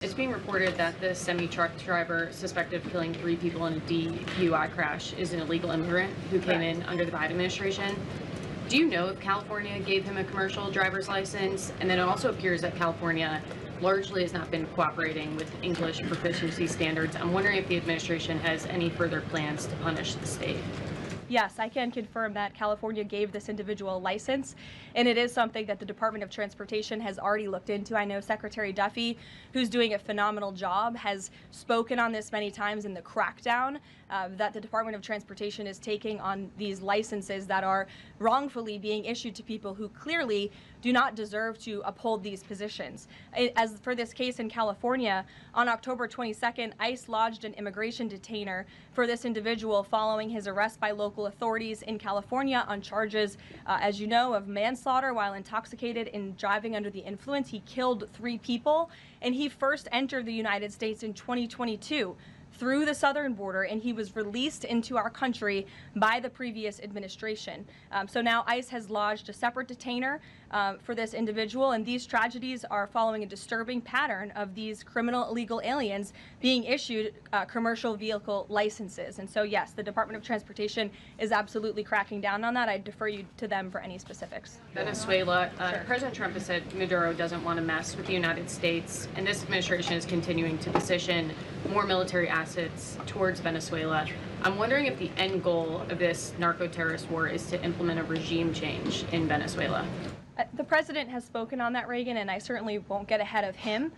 It's being reported that the semi-truck driver suspected of killing 3 people in a DUI crash is an illegal immigrant who came in under the Biden administration. Do you know if California gave him a commercial driver's license? And then it also appears that California largely has not been cooperating with English proficiency standards. I'm wondering if the administration has any further plans to punish the state. Yes, I can confirm that California gave this individual a license, and it is something that the Department of Transportation has already looked into. I know Secretary Duffy, who's doing a phenomenal job, has spoken on this many times in the crackdown that the Department of Transportation is taking on these licenses that are wrongfully being issued to people who clearly do not deserve to uphold these positions. As for this case in California, on October 22nd, ICE lodged an immigration detainer for this individual following his arrest by local authorities in California on charges, as you know, of manslaughter while intoxicated and driving under the influence. He killed 3 people, and he first entered the United States in 2022 through the southern border, and he was released into our country by the previous administration. So now ICE has lodged a separate detainer for this individual, and these tragedies are following a disturbing pattern of these criminal illegal aliens being issued commercial vehicle licenses. And so yes, the Department of Transportation is absolutely cracking down on that. I defer you to them for any specifics. Venezuela, President Trump has said Maduro doesn't want to mess with the United States, and this administration is continuing to position more military assets towards Venezuela. I'm wondering if the end goal of this narco-terrorist war is to implement a regime change in Venezuela. The president has spoken on that, Reagan, and I certainly won't get ahead of him.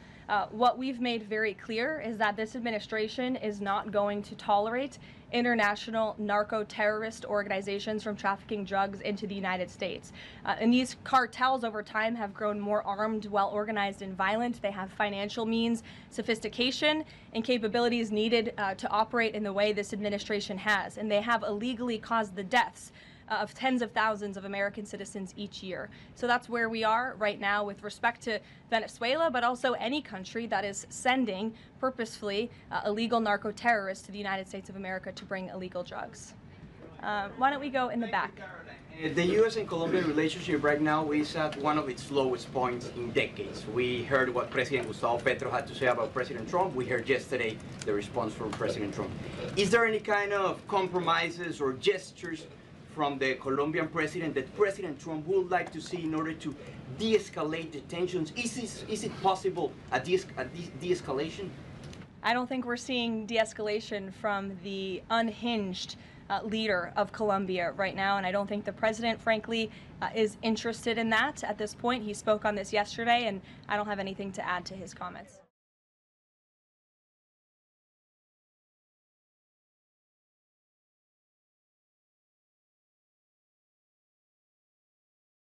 What we've made very clear is that this administration is not going to tolerate international narco-terrorist organizations from trafficking drugs into the United States. And these cartels over time have grown more armed, well-organized, and violent. They have financial means, sophistication, and capabilities needed to operate in the way this administration has. And they have illegally caused the deaths of tens of thousands of American citizens each year. So that's where we are right now with respect to Venezuela, but also any country that is sending purposefully illegal narco-terrorists to the United States of America to bring illegal drugs. Why don't we go in the back? The U.S. and Colombia relationship right now is at one of its lowest points in decades. We heard what President Gustavo Petro had to say about President Trump. We heard yesterday the response from President Trump. Is there any kind of compromises or gestures from the Colombian president that President Trump would like to see in order to de-escalate the tensions? Is it possible a de-escalation? I don't think we're seeing de-escalation from the unhinged leader of Colombia right now, and I don't think the president, frankly, is interested in that at this point. He spoke on this yesterday, and I don't have anything to add to his comments.